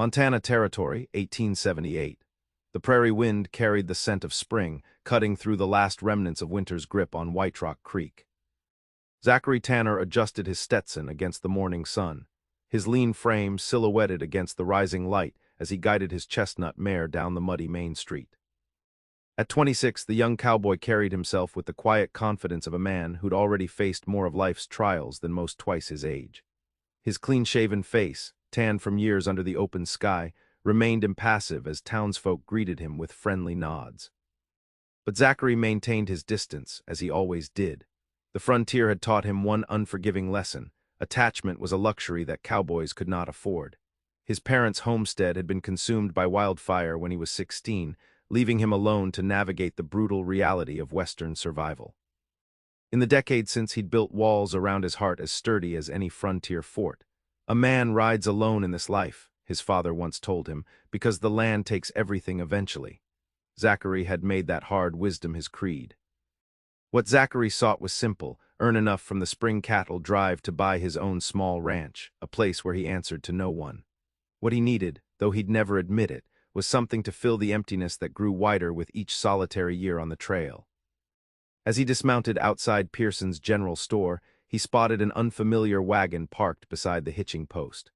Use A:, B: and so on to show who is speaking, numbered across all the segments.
A: Montana Territory, 1878. The prairie wind carried the scent of spring, cutting through the last remnants of winter's grip on White Rock Creek. Zachary Tanner adjusted his Stetson against the morning sun, his lean frame silhouetted against the rising light as he guided his chestnut mare down the muddy Main Street. At 26, the young cowboy carried himself with the quiet confidence of a man who'd already faced more of life's trials than most twice his age. His clean-shaven face, tanned from years under the open sky, remained impassive as townsfolk greeted him with friendly nods. But Zachary maintained his distance, as he always did. The frontier had taught him one unforgiving lesson: attachment was a luxury that cowboys could not afford. His parents' homestead had been consumed by wildfire when he was 16, leaving him alone to navigate the brutal reality of Western survival. In the decades since, he'd built walls around his heart as sturdy as any frontier fort. "A man rides alone in this life," his father once told him, "because the land takes everything eventually." Zachary had made that hard wisdom his creed. What Zachary sought was simple: earn enough from the spring cattle drive to buy his own small ranch, a place where he answered to no one. What he needed, though he'd never admit it, was something to fill the emptiness that grew wider with each solitary year on the trail. As he dismounted outside Pearson's general store, he spotted an unfamiliar wagon parked beside the hitching post.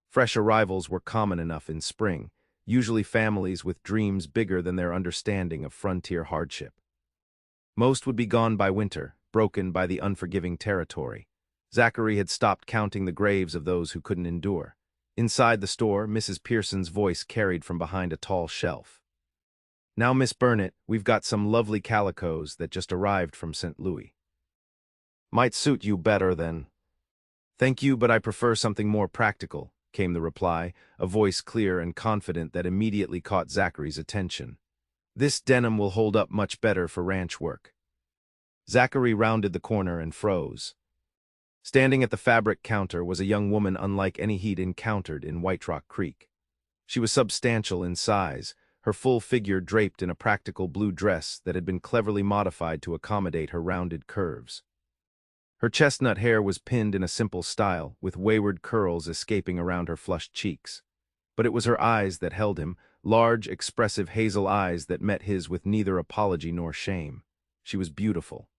A: Fresh arrivals were common enough in spring, usually families with dreams bigger than their understanding of frontier hardship. Most would be gone by winter, broken by the unforgiving territory. Zachary had stopped counting the graves of those who couldn't endure. Inside the store, Mrs. Pearson's voice carried from behind a tall shelf. "Now, Miss Burnett, we've got some lovely calicos that just arrived from St. Louis. Might suit you better than—" "Thank you, but I prefer something more practical," came the reply, a voice clear and confident that immediately caught Zachary's attention. "This denim will hold up much better for ranch work." Zachary rounded the corner and froze. Standing at the fabric counter was a young woman unlike any he'd encountered in White Rock Creek. She was substantial in size, her full figure draped in a practical blue dress that had been cleverly modified to accommodate her rounded curves. Her chestnut hair was pinned in a simple style, with wayward curls escaping around her flushed cheeks. But it was her eyes that held him, large, expressive hazel eyes that met his with neither apology nor shame. She was beautiful.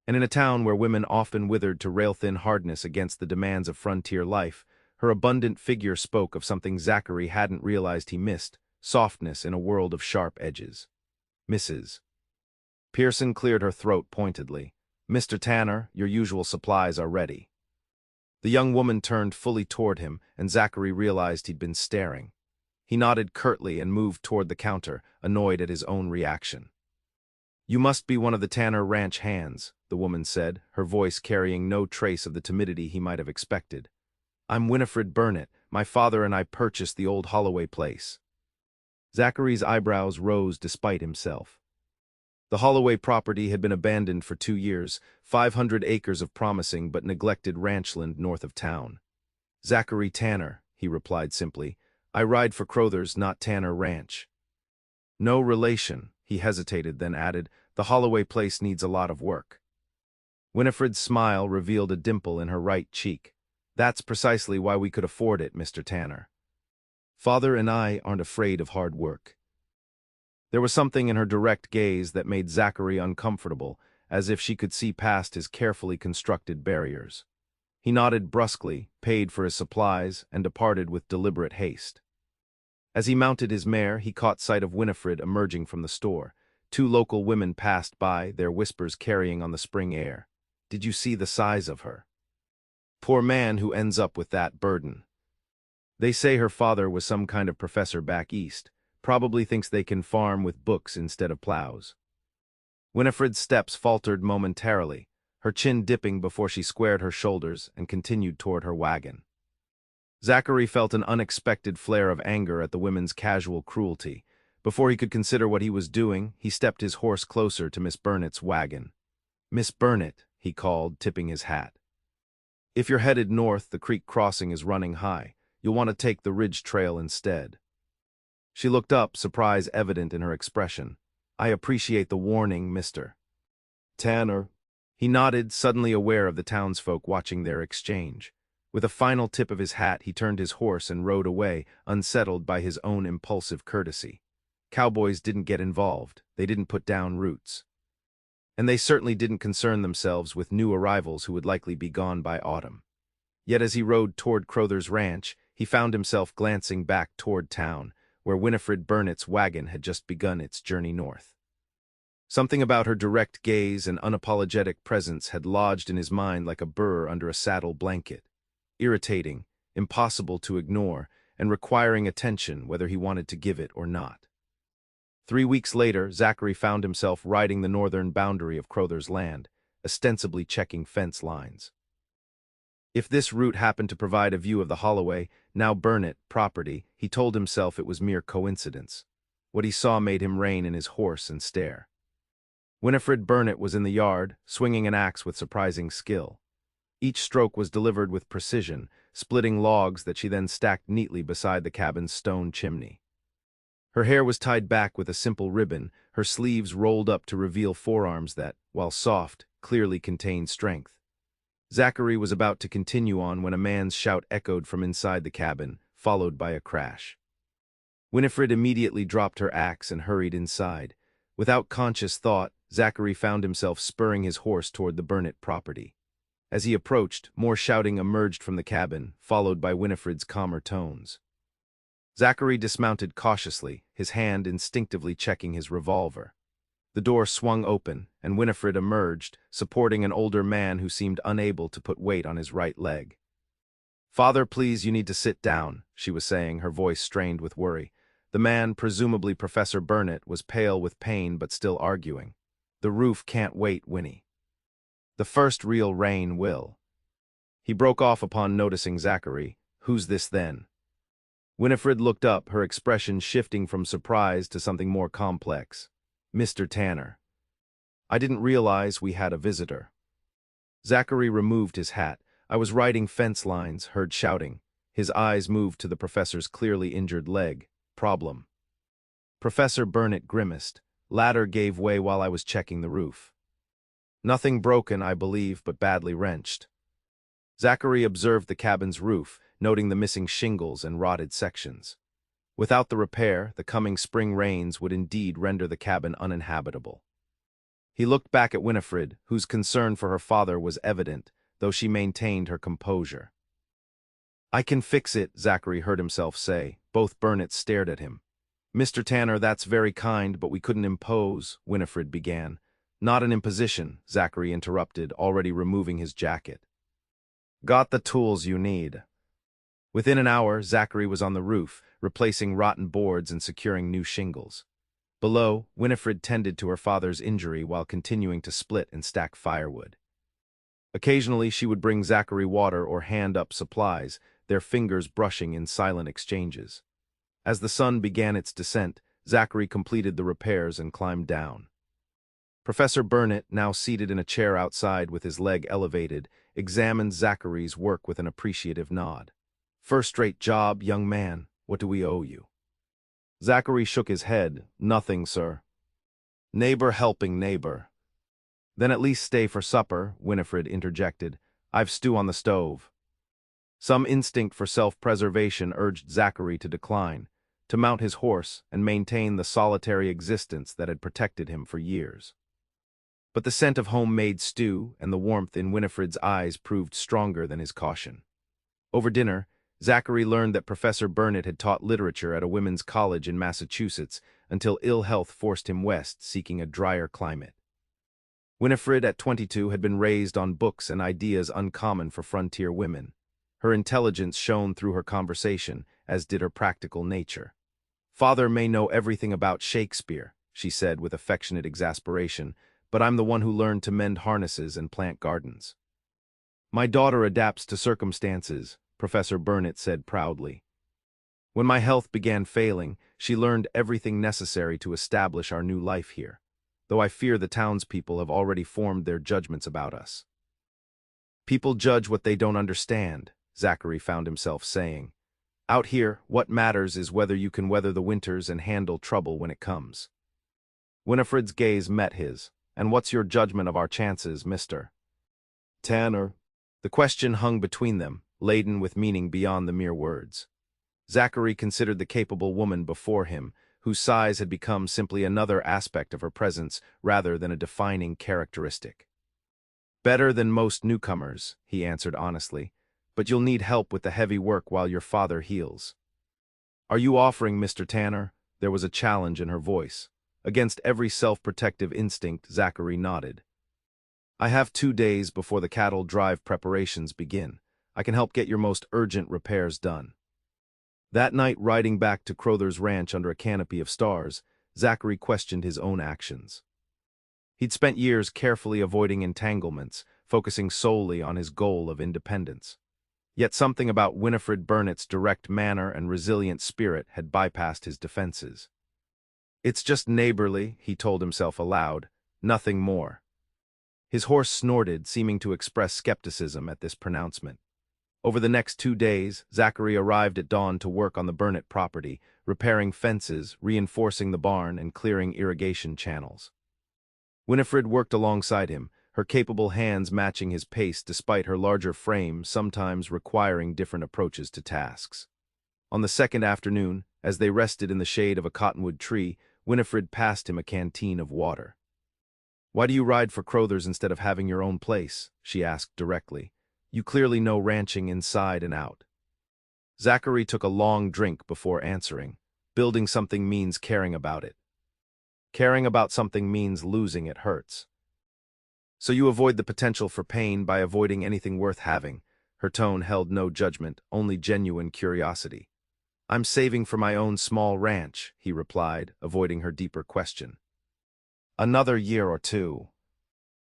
A: And in a town where women often withered to rail-thin hardness against the demands of frontier life, her abundant figure spoke of something Zachary hadn't realized he missed: softness in a world of sharp edges. "Mrs. Pearson cleared her throat pointedly. "Mr. Tanner, your usual supplies are ready." The young woman turned fully toward him, and Zachary realized he'd been staring. He nodded curtly and moved toward the counter, annoyed at his own reaction. "You must be one of the Tanner ranch hands," the woman said, her voice carrying no trace of the timidity he might have expected. "I'm Winifred Burnett. My father and I purchased the old Holloway place." Zachary's eyebrows rose despite himself. The Holloway property had been abandoned for 2 years, 500 acres of promising but neglected ranchland north of town. "Zachary Tanner," he replied simply. "I ride for Crothers, not Tanner Ranch." "No relation," he hesitated, then added, "the Holloway place needs a lot of work." Winifred's smile revealed a dimple in her right cheek. "That's precisely why we could afford it, Mr. Tanner. Father and I aren't afraid of hard work." There was something in her direct gaze that made Zachary uncomfortable, as if she could see past his carefully constructed barriers. He nodded brusquely, paid for his supplies, and departed with deliberate haste. As he mounted his mare, he caught sight of Winifred emerging from the store. 2 local women passed by, their whispers carrying on the spring air. "Did you see the size of her? Poor man who ends up with that burden. They say her father was some kind of professor back east. Probably thinks they can farm with books instead of plows." Winifred's steps faltered momentarily, her chin dipping before she squared her shoulders and continued toward her wagon. Zachary felt an unexpected flare of anger at the women's casual cruelty. Before he could consider what he was doing, he stepped his horse closer to Miss Burnett's wagon. "Miss Burnett," he called, tipping his hat. "If you're headed north, the creek crossing is running high. You'll want to take the ridge trail instead." She looked up, surprise evident in her expression. "I appreciate the warning, Mr. Tanner." He nodded, suddenly aware of the townsfolk watching their exchange. With a final tip of his hat, he turned his horse and rode away, unsettled by his own impulsive courtesy. Cowboys didn't get involved. They didn't put down roots. And they certainly didn't concern themselves with new arrivals who would likely be gone by autumn. Yet as he rode toward Crowther's ranch, he found himself glancing back toward town, where Winifred Burnett's wagon had just begun its journey north. Something about her direct gaze and unapologetic presence had lodged in his mind like a burr under a saddle blanket, irritating, impossible to ignore, and requiring attention whether he wanted to give it or not. 3 weeks later, Zachary found himself riding the northern boundary of Crowther's land, ostensibly checking fence lines. If this route happened to provide a view of the Holloway, now Burnett, property, he told himself it was mere coincidence. What he saw made him rein in his horse and stare. Winifred Burnett was in the yard, swinging an axe with surprising skill. Each stroke was delivered with precision, splitting logs that she then stacked neatly beside the cabin's stone chimney. Her hair was tied back with a simple ribbon, her sleeves rolled up to reveal forearms that, while soft, clearly contained strength. Zachary was about to continue on when a man's shout echoed from inside the cabin, followed by a crash. Winifred immediately dropped her axe and hurried inside. Without conscious thought, Zachary found himself spurring his horse toward the Burnett property. As he approached, more shouting emerged from the cabin, followed by Winifred's calmer tones. Zachary dismounted cautiously, his hand instinctively checking his revolver. The door swung open, and Winifred emerged, supporting an older man who seemed unable to put weight on his right leg. "Father, please, you need to sit down," she was saying, her voice strained with worry. The man, presumably Professor Burnett, was pale with pain but still arguing. "The roof can't wait, Winnie. The first real rain will." He broke off upon noticing Zachary. "Who's this then?" Winifred looked up, her expression shifting from surprise to something more complex. "Mr. Tanner. I didn't realize we had a visitor." Zachary removed his hat. "I was riding fence lines," heard shouting. His eyes moved to the professor's clearly injured leg. "Problem." Professor Burnett grimaced. "Ladder gave way while I was checking the roof." "Nothing broken, I believe, but badly wrenched." Zachary observed the cabin's roof, noting the missing shingles and rotted sections. Without the repair, the coming spring rains would indeed render the cabin uninhabitable. He looked back at Winifred, whose concern for her father was evident, though she maintained her composure. "I can fix it," Zachary heard himself say. Both Burnett stared at him. "Mr. Tanner, that's very kind, but we couldn't impose," Winifred began. "Not an imposition," Zachary interrupted, already removing his jacket. "Got the tools you need." Within an hour, Zachary was on the roof, replacing rotten boards and securing new shingles. Below, Winifred tended to her father's injury while continuing to split and stack firewood. Occasionally, she would bring Zachary water or hand up supplies, their fingers brushing in silent exchanges. As the sun began its descent, Zachary completed the repairs and climbed down. Professor Burnett, now seated in a chair outside with his leg elevated, examined Zachary's work with an appreciative nod. "First-rate job, young man. What do we owe you?" Zachary shook his head. "Nothing, sir." "Neighbor helping neighbor." "Then at least stay for supper," Winifred interjected. "I've stew on the stove." Some instinct for self-preservation urged Zachary to decline, to mount his horse and maintain the solitary existence that had protected him for years. But the scent of homemade stew and the warmth in Winifred's eyes proved stronger than his caution. Over dinner, Zachary learned that Professor Burnett had taught literature at a women's college in Massachusetts until ill health forced him west, seeking a drier climate. Winifred, at 22, had been raised on books and ideas uncommon for frontier women. Her intelligence shone through her conversation, as did her practical nature. "Father may know everything about Shakespeare," she said with affectionate exasperation, "but I'm the one who learned to mend harnesses and plant gardens." "My daughter adapts to circumstances," Professor Burnett said proudly. "When my health began failing, she learned everything necessary to establish our new life here, though I fear the townspeople have already formed their judgments about us." "People judge what they don't understand," Zachary found himself saying. "Out here, what matters is whether you can weather the winters and handle trouble when it comes." Winifred's gaze met his. "And what's your judgment of our chances, Mr. Tanner?" The question hung between them, laden with meaning beyond the mere words. Zachary considered the capable woman before him, whose size had become simply another aspect of her presence rather than a defining characteristic. "Better than most newcomers," he answered honestly, "but you'll need help with the heavy work while your father heals." "Are you offering, Mr. Tanner?" There was a challenge in her voice. Against every self-protective instinct, Zachary nodded. "I have 2 days before the cattle drive preparations begin. I can help get your most urgent repairs done." That night, riding back to Crowther's ranch under a canopy of stars, Zachary questioned his own actions. He'd spent years carefully avoiding entanglements, focusing solely on his goal of independence. Yet something about Winifred Burnett's direct manner and resilient spirit had bypassed his defenses. "It's just neighborly," he told himself aloud, "nothing more." His horse snorted, seeming to express skepticism at this pronouncement. Over the next 2 days, Zachary arrived at dawn to work on the Burnett property, repairing fences, reinforcing the barn, and clearing irrigation channels. Winifred worked alongside him, her capable hands matching his pace despite her larger frame sometimes requiring different approaches to tasks. On the second afternoon, as they rested in the shade of a cottonwood tree, Winifred passed him a canteen of water. "Why do you ride for Crowther's instead of having your own place?" she asked directly. "You clearly know ranching inside and out." Zachary took a long drink before answering. "Building something means caring about it. Caring about something means losing it hurts. So you avoid the potential for pain by avoiding anything worth having." Her tone held no judgment, only genuine curiosity. "I'm saving for my own small ranch," he replied, avoiding her deeper question. "Another year or 2.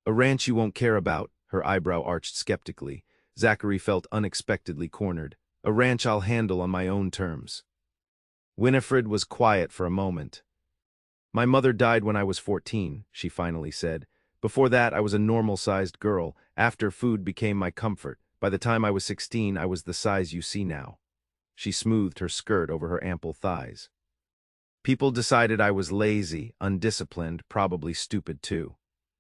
A: "A ranch you won't care about?" Her eyebrow arched skeptically. Zachary felt unexpectedly cornered. "A ranch I'll handle on my own terms." Winifred was quiet for a moment. "My mother died when I was 14, she finally said. "Before that, I was a normal-sized girl. After, food became my comfort. By the time I was 16, I was the size you see now." She smoothed her skirt over her ample thighs. "People decided I was lazy, undisciplined, probably stupid too.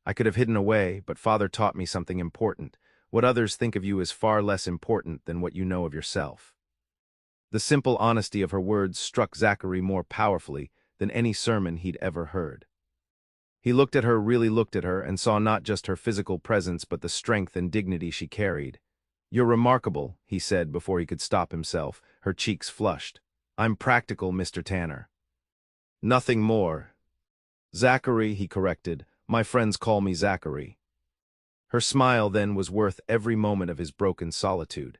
A: I could have hidden away, but Father taught me something important. What others think of you is far less important than what you know of yourself." The simple honesty of her words struck Zachary more powerfully than any sermon he'd ever heard. He looked at her, really looked at her, and saw not just her physical presence but the strength and dignity she carried. "You're remarkable," he said before he could stop himself, her cheeks flushed. "I'm practical, Mr. Tanner." "Nothing more." "Zachary," he corrected. "My friends call me Zachary." Her smile then was worth every moment of his broken solitude.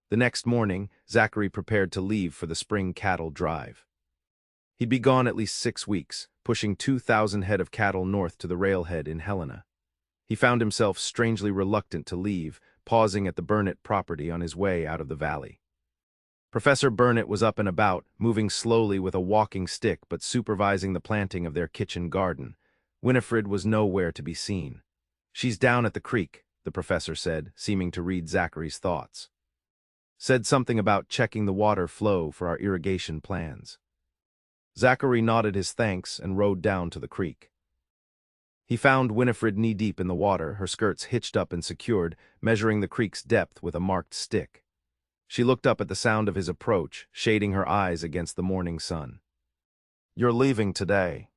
A: The next morning, Zachary prepared to leave for the spring cattle drive. He'd be gone at least 6 weeks, pushing 2,000 head of cattle north to the railhead in Helena. He found himself strangely reluctant to leave, pausing at the Burnett property on his way out of the valley. Professor Burnett was up and about, moving slowly with a walking stick but supervising the planting of their kitchen garden. Winifred was nowhere to be seen. "She's down at the creek," the professor said, seeming to read Zachary's thoughts. "Said something about checking the water flow for our irrigation plans." Zachary nodded his thanks and rode down to the creek. He found Winifred knee-deep in the water, her skirts hitched up and secured, measuring the creek's depth with a marked stick. She looked up at the sound of his approach, shading her eyes against the morning sun. "You're leaving today."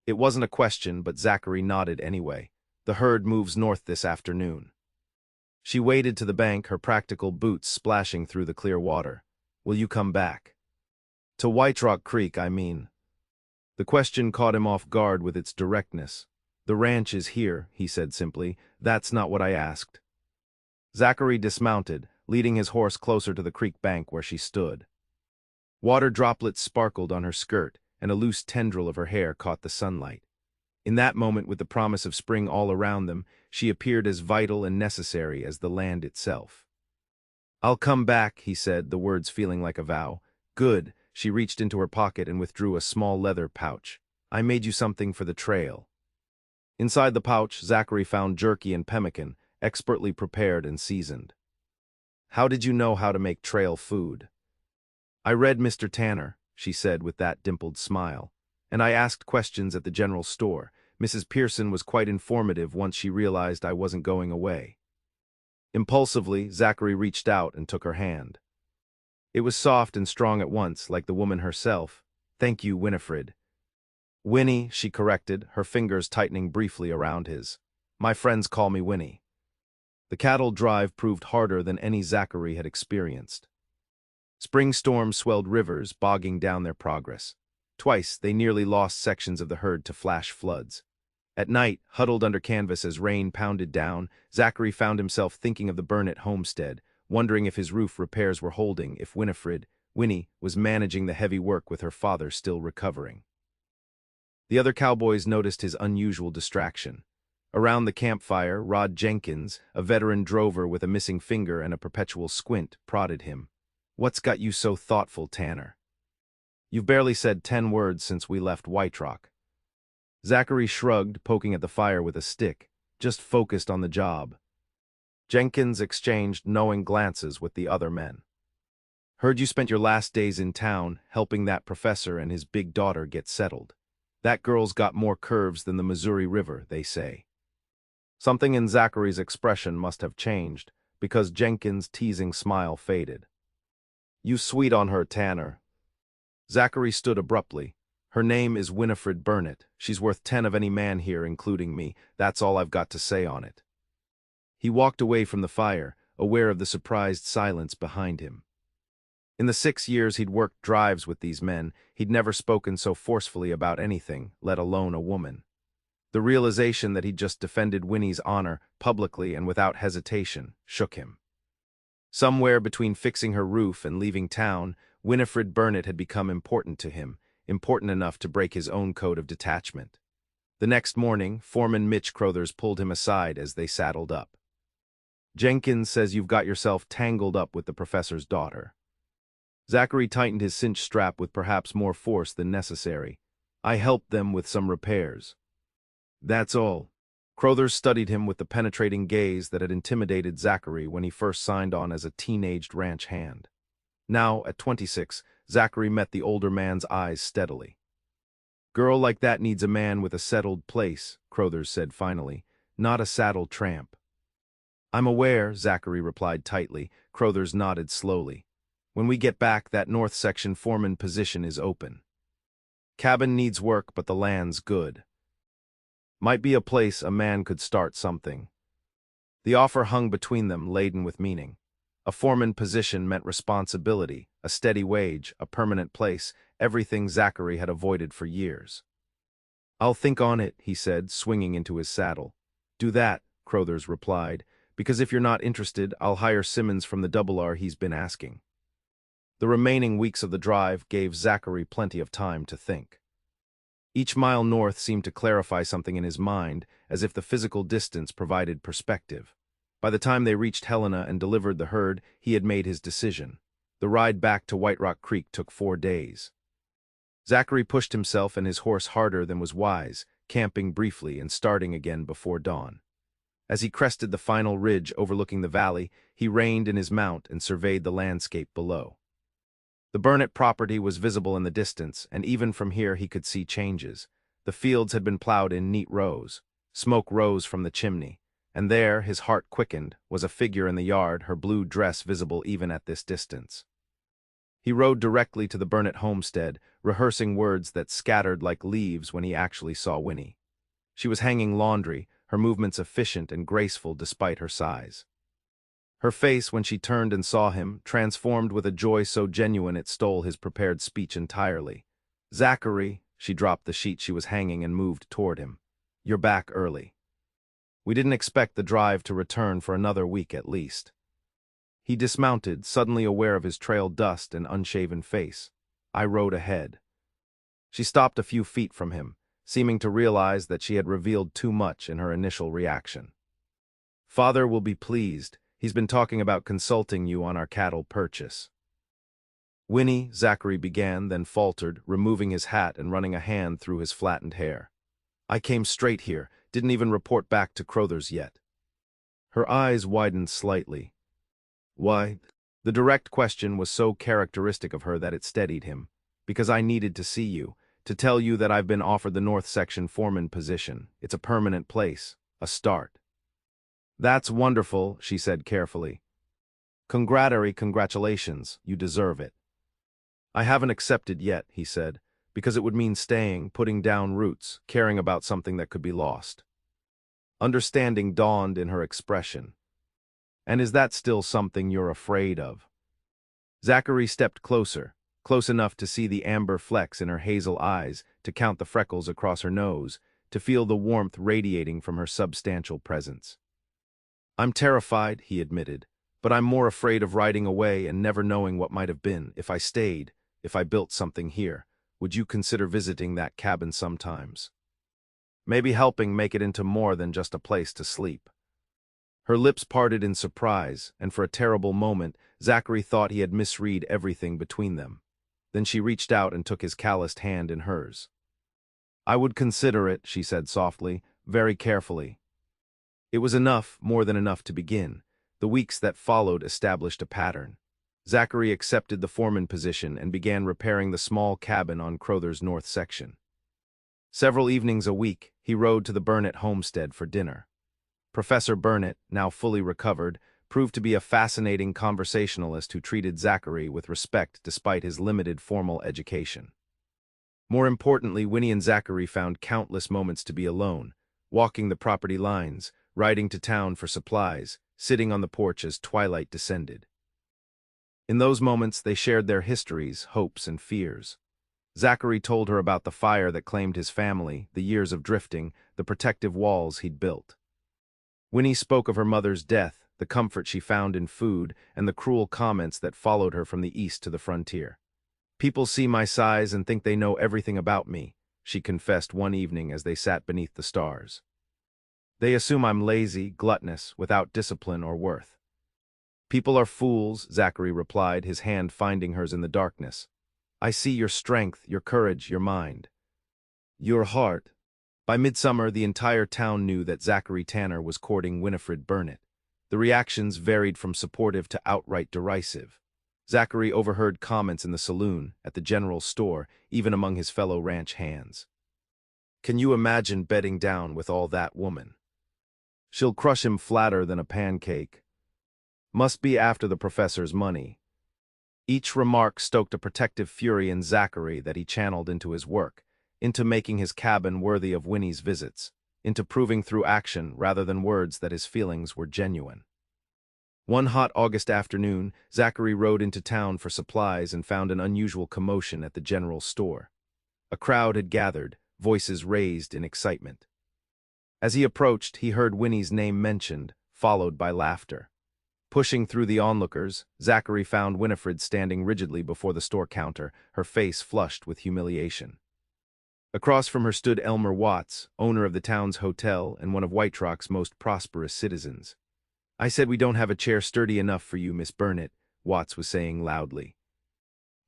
A: It wasn't a question, but Zachary nodded anyway. "The herd moves north this afternoon." She waded to the bank, her practical boots splashing through the clear water. "Will you come back?" "To White Rock Creek, I mean." The question caught him off guard with its directness. "The ranch is here," he said simply. "That's not what I asked." Zachary dismounted, leading his horse closer to the creek bank where she stood. Water droplets sparkled on her skirt, and a loose tendril of her hair caught the sunlight. In that moment, with the promise of spring all around them, she appeared as vital and necessary as the land itself. "I'll come back," he said, the words feeling like a vow. "Good." She reached into her pocket and withdrew a small leather pouch. "I made you something for the trail." Inside the pouch, Zachary found jerky and pemmican, expertly prepared and seasoned. "How did you know how to make trail food?" "I read Mr. Tanner," she said with that dimpled smile. "And I asked questions at the general store. Mrs. Pearson was quite informative once she realized I wasn't going away." Impulsively, Zachary reached out and took her hand. It was soft and strong at once, like the woman herself. "Thank you, Winifred." "Winnie," she corrected, her fingers tightening briefly around his. "My friends call me Winnie." The cattle drive proved harder than any Zachary had experienced. Spring storms swelled rivers, bogging down their progress. Twice, they nearly lost sections of the herd to flash floods. At night, huddled under canvas as rain pounded down, Zachary found himself thinking of the Burnett homestead, wondering if his roof repairs were holding, if Winnie, was managing the heavy work with her father still recovering. The other cowboys noticed his unusual distraction. Around the campfire, Rod Jenkins, a veteran drover with a missing finger and a perpetual squint, prodded him. "What's got you so thoughtful, Tanner? You've barely said 10 words since we left White Rock." Zachary shrugged, poking at the fire with a stick, just focused on the job. Jenkins exchanged knowing glances with the other men. "Heard you spent your last days in town helping that professor and his big daughter get settled. That girl's got more curves than the Missouri River, they say." Something in Zachary's expression must have changed, because Jenkins' teasing smile faded. "You sweet on her, Tanner." Zachary stood abruptly. "Her name is Winifred Burnett. She's worth 10 of any man here, including me. That's all I've got to say on it." He walked away from the fire, aware of the surprised silence behind him. In the 6 years he'd worked drives with these men, he'd never spoken so forcefully about anything, let alone a woman. The realization that he'd just defended Winnie's honor, publicly and without hesitation, shook him. Somewhere between fixing her roof and leaving town, Winifred Burnett had become important to him, important enough to break his own code of detachment. The next morning, Foreman Mitch Crothers pulled him aside as they saddled up. "Jenkins says you've got yourself tangled up with the professor's daughter." Zachary tightened his cinch strap with perhaps more force than necessary. "I helped them with some repairs." "That's all." Crothers studied him with the penetrating gaze that had intimidated Zachary when he first signed on as a teenaged ranch hand. Now, at 26, Zachary met the older man's eyes steadily. "Girl like that needs a man with a settled place," Crothers said finally, "not a saddle tramp." "I'm aware," Zachary replied tightly. Crothers nodded slowly. "When we get back, that north section foreman position is open. Cabin needs work, but the land's good. Might be a place a man could start something." The offer hung between them, laden with meaning. A foreman position meant responsibility, a steady wage, a permanent place, everything Zachary had avoided for years. "I'll think on it," he said, swinging into his saddle. "Do that," Crothers replied, "because if you're not interested, I'll hire Simmons from the R he's been asking." The remaining weeks of the drive gave Zachary plenty of time to think. Each mile north seemed to clarify something in his mind, as if the physical distance provided perspective. By the time they reached Helena and delivered the herd, he had made his decision. The ride back to White Rock Creek took 4 days. Zachary pushed himself and his horse harder than was wise, camping briefly and starting again before dawn. As he crested the final ridge overlooking the valley, he reined in his mount and surveyed the landscape below. The Burnett property was visible in the distance, and even from here he could see changes. The fields had been plowed in neat rows. Smoke rose from the chimney, and there, his heart quickened, was a figure in the yard, her blue dress visible even at this distance. He rode directly to the Burnett homestead, rehearsing words that scattered like leaves when he actually saw Winnie. She was hanging laundry, her movements efficient and graceful despite her size. Her face, when she turned and saw him, transformed with a joy so genuine it stole his prepared speech entirely. "Zachary," she dropped the sheet she was hanging and moved toward him. "You're back early. We didn't expect the drive to return for another week at least." He dismounted, suddenly aware of his trailed dust and unshaven face. "I rode ahead." She stopped a few feet from him, seeming to realize that she had revealed too much in her initial reaction. "Father will be pleased. He's been talking about consulting you on our cattle purchase." "Winnie," Zachary began, then faltered, removing his hat and running a hand through his flattened hair. "I came straight here, didn't even report back to Crothers yet." Her eyes widened slightly. "Why?" The direct question was so characteristic of her that it steadied him. "Because I needed to see you, to tell you that I've been offered the North Section foreman position. It's a permanent place, a start." That's wonderful, she said carefully. Congratulations, you deserve it. I haven't accepted yet, he said, because it would mean staying, putting down roots, caring about something that could be lost. Understanding dawned in her expression. And is that still something you're afraid of? Zachary stepped closer, close enough to see the amber flecks in her hazel eyes, to count the freckles across her nose, to feel the warmth radiating from her substantial presence. I'm terrified, he admitted, but I'm more afraid of riding away and never knowing what might have been. If I stayed, if I built something here, would you consider visiting that cabin sometimes? Maybe helping make it into more than just a place to sleep. Her lips parted in surprise, and for a terrible moment, Zachary thought he had misread everything between them. Then she reached out and took his calloused hand in hers. I would consider it, she said softly, very carefully. It was enough, more than enough to begin. The weeks that followed established a pattern. Zachary accepted the foreman position and began repairing the small cabin on Crowther's north section. Several evenings a week, he rode to the Burnett homestead for dinner. Professor Burnett, now fully recovered, proved to be a fascinating conversationalist who treated Zachary with respect despite his limited formal education. More importantly, Winnie and Zachary found countless moments to be alone, walking the property lines, riding to town for supplies, sitting on the porch as twilight descended. In those moments, they shared their histories, hopes, and fears. Zachary told her about the fire that claimed his family, the years of drifting, the protective walls he'd built. Winnie spoke of her mother's death, the comfort she found in food, and the cruel comments that followed her from the east to the frontier. People see my size and think they know everything about me, she confessed one evening as they sat beneath the stars. They assume I'm lazy, gluttonous, without discipline or worth. People are fools, Zachary replied, his hand finding hers in the darkness. I see your strength, your courage, your mind. Your heart. By midsummer, the entire town knew that Zachary Tanner was courting Winifred Burnett. The reactions varied from supportive to outright derisive. Zachary overheard comments in the saloon, at the general store, even among his fellow ranch hands. Can you imagine bedding down with all that woman? She'll crush him flatter than a pancake. Must be after the professor's money. Each remark stoked a protective fury in Zachary that he channeled into his work, into making his cabin worthy of Winnie's visits, into proving through action rather than words that his feelings were genuine. One hot August afternoon, Zachary rode into town for supplies and found an unusual commotion at the general store. A crowd had gathered, voices raised in excitement. As he approached, he heard Winnie's name mentioned, followed by laughter. Pushing through the onlookers, Zachary found Winifred standing rigidly before the store counter, her face flushed with humiliation. Across from her stood Elmer Watts, owner of the town's hotel and one of White Rock's most prosperous citizens. I said we don't have a chair sturdy enough for you, Miss Burnett, Watts was saying loudly.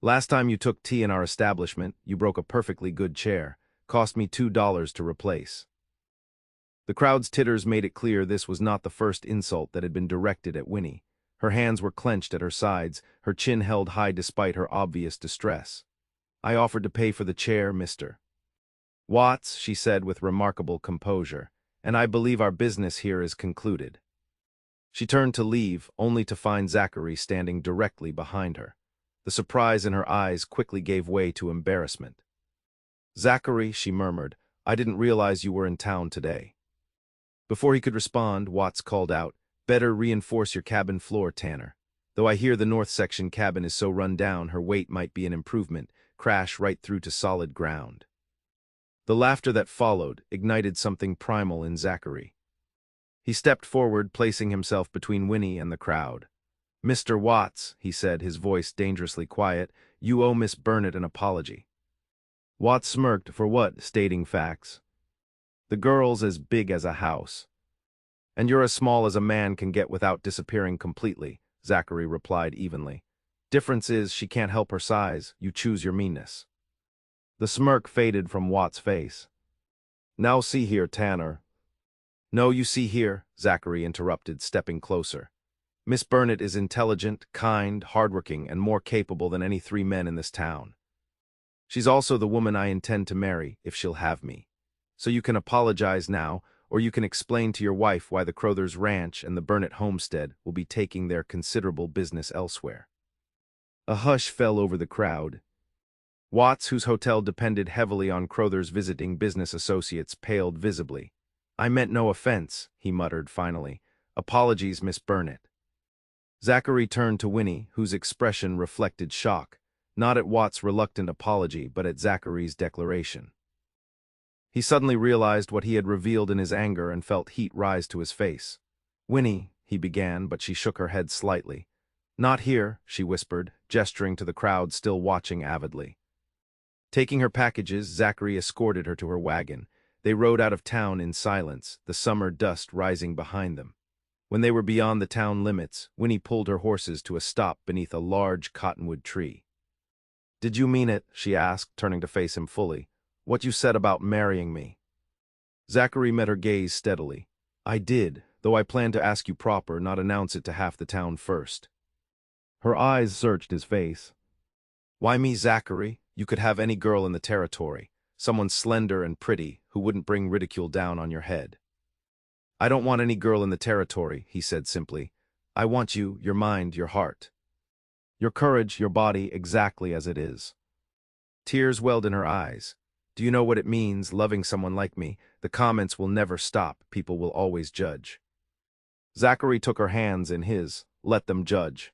A: Last time you took tea in our establishment, you broke a perfectly good chair. Cost me $2 to replace. The crowd's titters made it clear this was not the first insult that had been directed at Winnie. Her hands were clenched at her sides, her chin held high despite her obvious distress. I offered to pay for the chair, Mr. Watts, she said with remarkable composure, and I believe our business here is concluded. She turned to leave, only to find Zachary standing directly behind her. The surprise in her eyes quickly gave way to embarrassment. Zachary, she murmured, I didn't realize you were in town today. Before he could respond, Watts called out, Better reinforce your cabin floor, Tanner. Though I hear the north section cabin is so run down, her weight might be an improvement, crash right through to solid ground. The laughter that followed ignited something primal in Zachary. He stepped forward, placing himself between Winnie and the crowd. Mr. Watts, he said, his voice dangerously quiet, you owe Miss Burnett an apology. Watts smirked. For what? Stating facts. The girl's as big as a house. And you're as small as a man can get without disappearing completely, Zachary replied evenly. Difference is she can't help her size, you choose your meanness. The smirk faded from Watts' face. Now see here, Tanner. No, you see here, Zachary interrupted, stepping closer. Miss Burnett is intelligent, kind, hardworking, and more capable than any 3 men in this town. She's also the woman I intend to marry, if she'll have me. So you can apologize now, or you can explain to your wife why the Crothers Ranch and the Burnett homestead will be taking their considerable business elsewhere." A hush fell over the crowd. Watts, whose hotel depended heavily on Crothers visiting business associates, paled visibly. "I meant no offense," he muttered finally. "Apologies, Miss Burnett." Zachary turned to Winnie, whose expression reflected shock, not at Watts' reluctant apology but at Zachary's declaration. He suddenly realized what he had revealed in his anger and felt heat rise to his face. "Winnie," he began, but she shook her head slightly. "Not here," she whispered, gesturing to the crowd still watching avidly. Taking her packages, Zachary escorted her to her wagon. They rode out of town in silence, the summer dust rising behind them. When they were beyond the town limits, Winnie pulled her horses to a stop beneath a large cottonwood tree. "Did you mean it?" she asked, turning to face him fully. "What you said about marrying me?" Zachary met her gaze steadily. "I did, though I planned to ask you proper, not announce it to half the town first." Her eyes searched his face. "Why me, Zachary? You could have any girl in the territory, someone slender and pretty who wouldn't bring ridicule down on your head." "I don't want any girl in the territory," he said simply. "I want you, your mind, your heart. Your courage, your body, exactly as it is." Tears welled in her eyes. "Do you know what it means, loving someone like me? The comments will never stop, people will always judge." Zachary took her hands in his. "Let them judge.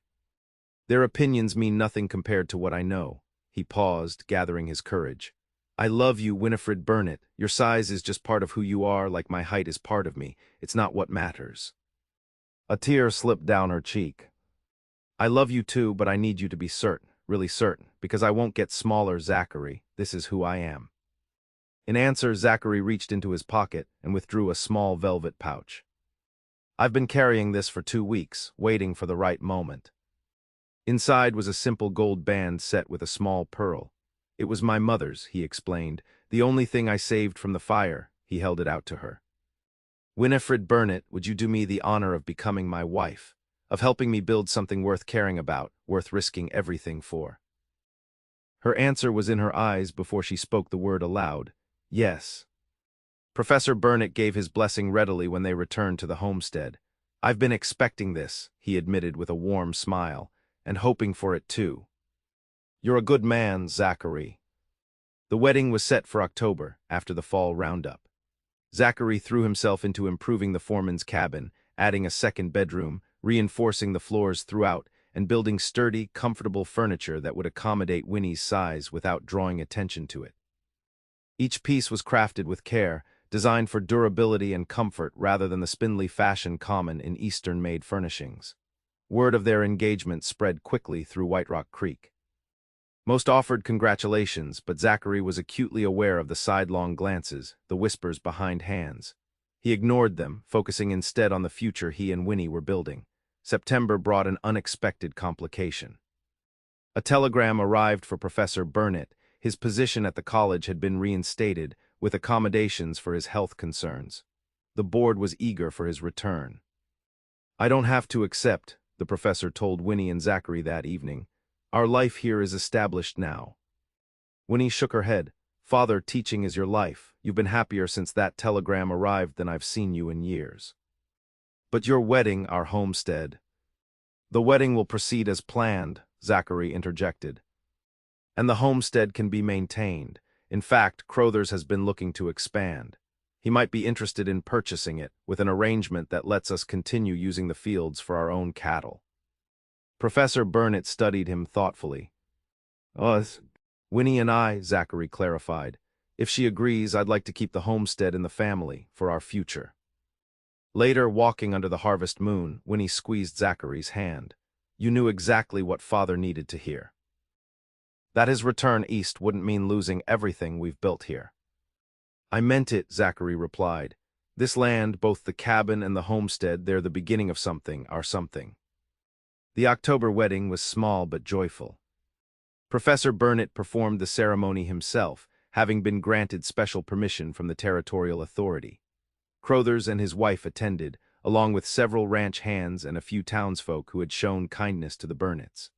A: Their opinions mean nothing compared to what I know." He paused, gathering his courage. "I love you, Winifred Burnett. Your size is just part of who you are, like my height is part of me. It's not what matters." A tear slipped down her cheek. "I love you too, but I need you to be certain, really certain, because I won't get smaller, Zachary. This is who I am." In answer, Zachary reached into his pocket and withdrew a small velvet pouch. "I've been carrying this for 2 weeks, waiting for the right moment." Inside was a simple gold band set with a small pearl. "It was my mother's," he explained. "The only thing I saved from the fire." He held it out to her. "Winifred Burnett, would you do me the honor of becoming my wife, of helping me build something worth caring about, worth risking everything for?" Her answer was in her eyes before she spoke the word aloud. "Yes." Professor Burnett gave his blessing readily when they returned to the homestead. "I've been expecting this," he admitted with a warm smile, "and hoping for it too. You're a good man, Zachary." The wedding was set for October, after the fall roundup. Zachary threw himself into improving the foreman's cabin, adding a second bedroom, reinforcing the floors throughout, and building sturdy, comfortable furniture that would accommodate Winnie's size without drawing attention to it. Each piece was crafted with care, designed for durability and comfort rather than the spindly fashion common in Eastern-made furnishings. Word of their engagement spread quickly through White Rock Creek. Most offered congratulations, but Zachary was acutely aware of the sidelong glances, the whispers behind hands. He ignored them, focusing instead on the future he and Winnie were building. September brought an unexpected complication. A telegram arrived for Professor Burnett. His position at the college had been reinstated, with accommodations for his health concerns. The board was eager for his return. "I don't have to accept," the professor told Winnie and Zachary that evening. "Our life here is established now." Winnie shook her head. "Father, teaching is your life. You've been happier since that telegram arrived than I've seen you in years." "But your wedding, our homestead." "The wedding will proceed as planned," Zachary interjected. "And the homestead can be maintained. In fact, Crothers has been looking to expand. He might be interested in purchasing it, with an arrangement that lets us continue using the fields for our own cattle." Professor Burnett studied him thoughtfully. "Us, Winnie and I," Zachary clarified. "If she agrees, I'd like to keep the homestead in the family, for our future." Later, walking under the harvest moon, Winnie squeezed Zachary's hand. "You knew exactly what Father needed to hear. That his return east wouldn't mean losing everything we've built here." "I meant it," Zachary replied. "This land, both the cabin and the homestead, they're the beginning of something, our something." The October wedding was small but joyful. Professor Burnett performed the ceremony himself, having been granted special permission from the territorial authority. Crothers and his wife attended, along with several ranch hands and a few townsfolk who had shown kindness to the Burnetts.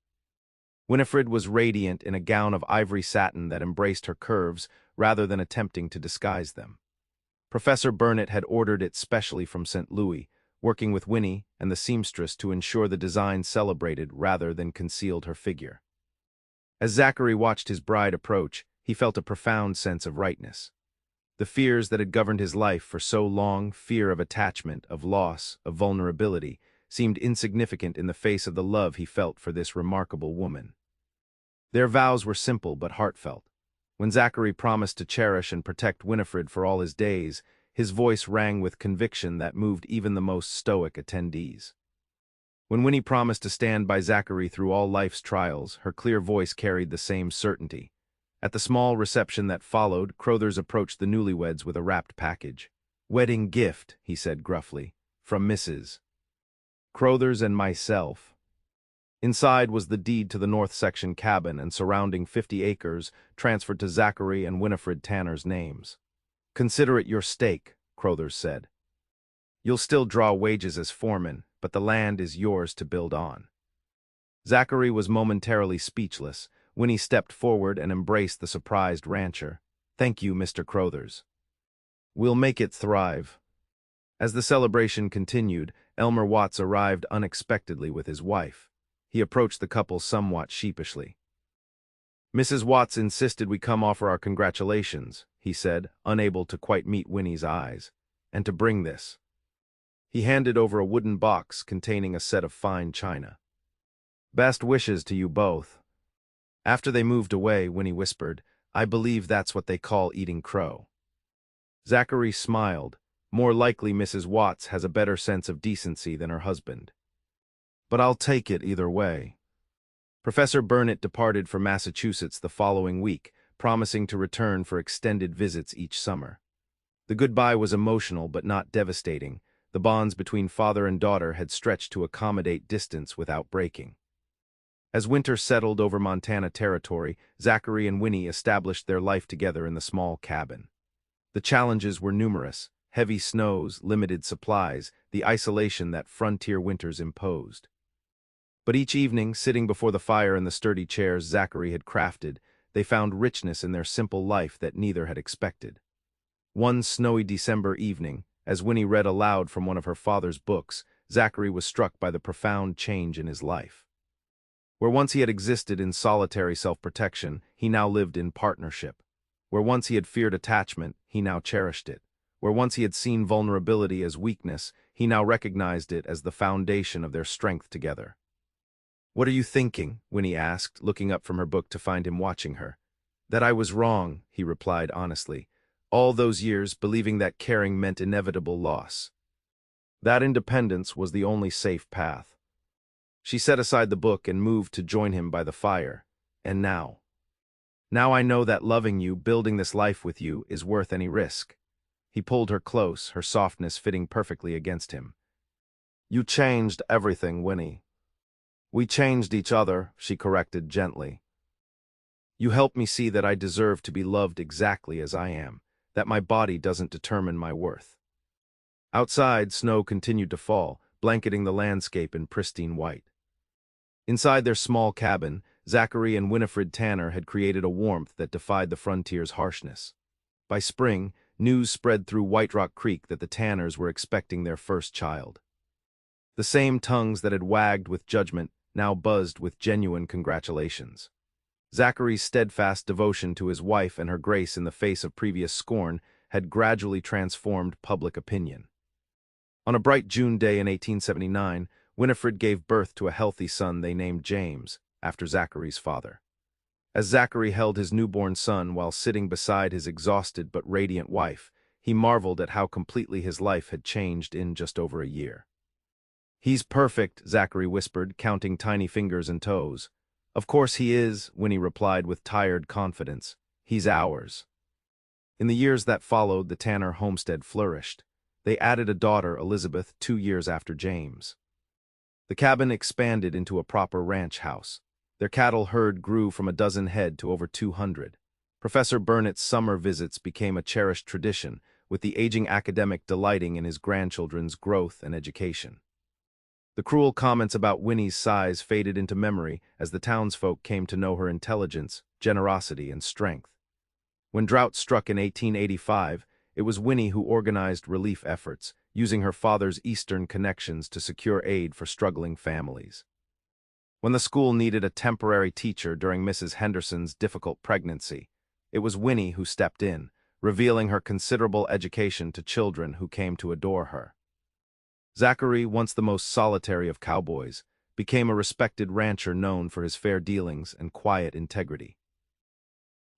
A: Winifred was radiant in a gown of ivory satin that embraced her curves rather than attempting to disguise them. Professor Burnett had ordered it specially from St. Louis, working with Winnie and the seamstress to ensure the design celebrated rather than concealed her figure. As Zachary watched his bride approach, he felt a profound sense of rightness. The fears that had governed his life for so long, fear of attachment, of loss, of vulnerability, seemed insignificant in the face of the love he felt for this remarkable woman. Their vows were simple but heartfelt. When Zachary promised to cherish and protect Winifred for all his days, his voice rang with conviction that moved even the most stoic attendees. When Winnie promised to stand by Zachary through all life's trials, her clear voice carried the same certainty. At the small reception that followed, Crothers approached the newlyweds with a wrapped package. "Wedding gift," he said gruffly, "from Mrs. Crothers and myself." Inside was the deed to the north section cabin and surrounding 50 acres, transferred to Zachary and Winifred Tanner's names. "Consider it your stake," Crothers said. "You'll still draw wages as foreman, but the land is yours to build on." Zachary was momentarily speechless. Winnie stepped forward and embraced the surprised rancher. "Thank you, Mr. Crothers. We'll make it thrive." As the celebration continued, Elmer Watts arrived unexpectedly with his wife. He approached the couple somewhat sheepishly. "Mrs. Watts insisted we come offer our congratulations," he said, unable to quite meet Winnie's eyes, "and to bring this." He handed over a wooden box containing a set of fine china. "Best wishes to you both." After they moved away, Winnie whispered, "I believe that's what they call eating crow." Zachary smiled. More likely Mrs. Watts has a better sense of decency than her husband. "But I'll take it either way." Professor Burnett departed for Massachusetts the following week, promising to return for extended visits each summer. The goodbye was emotional but not devastating. The bonds between father and daughter had stretched to accommodate distance without breaking. As winter settled over Montana territory, Zachary and Winnie established their life together in the small cabin. The challenges were numerous: heavy snows, limited supplies, the isolation that frontier winters imposed. But each evening, sitting before the fire in the sturdy chairs Zachary had crafted, they found richness in their simple life that neither had expected. One snowy December evening, as Winnie read aloud from one of her father's books, Zachary was struck by the profound change in his life. Where once he had existed in solitary self-protection, he now lived in partnership. Where once he had feared attachment, he now cherished it. Where once he had seen vulnerability as weakness, he now recognized it as the foundation of their strength together. "What are you thinking?" Winnie asked, looking up from her book to find him watching her. "That I was wrong," he replied honestly. "All those years believing that caring meant inevitable loss. That independence was the only safe path." She set aside the book and moved to join him by the fire. "And now? Now I know that loving you, building this life with you, is worth any risk." He pulled her close, her softness fitting perfectly against him. "You changed everything, Winnie." "We changed each other," she corrected gently. "You helped me see that I deserve to be loved exactly as I am, that my body doesn't determine my worth." Outside, snow continued to fall, blanketing the landscape in pristine white. Inside their small cabin, Zachary and Winifred Tanner had created a warmth that defied the frontier's harshness. By spring, news spread through White Rock Creek that the Tanners were expecting their first child. The same tongues that had wagged with judgment now buzzed with genuine congratulations. Zachary's steadfast devotion to his wife and her grace in the face of previous scorn had gradually transformed public opinion. On a bright June day in 1879, Winifred gave birth to a healthy son they named James, after Zachary's father. As Zachary held his newborn son while sitting beside his exhausted but radiant wife, he marveled at how completely his life had changed in just over a year. "He's perfect," Zachary whispered, counting tiny fingers and toes. "Of course he is," Winnie replied with tired confidence. "He's ours." In the years that followed, the Tanner homestead flourished. They added a daughter, Elizabeth, 2 years after James. The cabin expanded into a proper ranch house. Their cattle herd grew from a dozen head to over 200. Professor Burnett's summer visits became a cherished tradition, with the aging academic delighting in his grandchildren's growth and education. The cruel comments about Winnie's size faded into memory as the townsfolk came to know her intelligence, generosity, and strength. When drought struck in 1885, It was Winnie who organized relief efforts, using her father's Eastern connections to secure aid for struggling families. When the school needed a temporary teacher during Mrs. Henderson's difficult pregnancy, it was Winnie who stepped in, revealing her considerable education to children who came to adore her. Zachary, once the most solitary of cowboys, became a respected rancher known for his fair dealings and quiet integrity.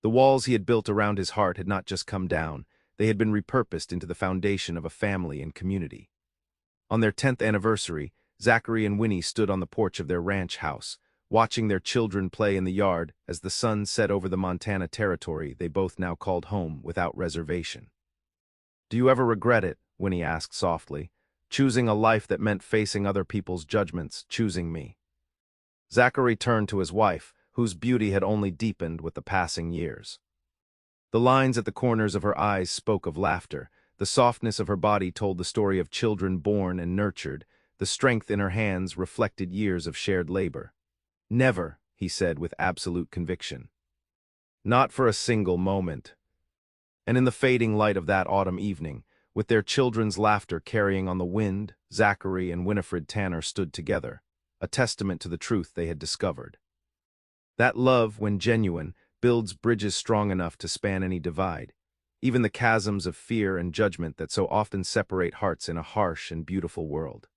A: The walls he had built around his heart had not just come down, they had been repurposed into the foundation of a family and community. On their 10th anniversary, Zachary and Winnie stood on the porch of their ranch house, watching their children play in the yard as the sun set over the Montana territory they both now called home without reservation. "Do you ever regret it?" Winnie asked softly. "Choosing a life that meant facing other people's judgments, choosing me." Zachary turned to his wife, whose beauty had only deepened with the passing years. The lines at the corners of her eyes spoke of laughter, the softness of her body told the story of children born and nurtured, the strength in her hands reflected years of shared labor. "Never," he said with absolute conviction. "Not for a single moment." And in the fading light of that autumn evening, with their children's laughter carrying on the wind, Zachary and Winifred Tanner stood together, a testament to the truth they had discovered. That love, when genuine, builds bridges strong enough to span any divide, even the chasms of fear and judgment that so often separate hearts in a harsh and beautiful world.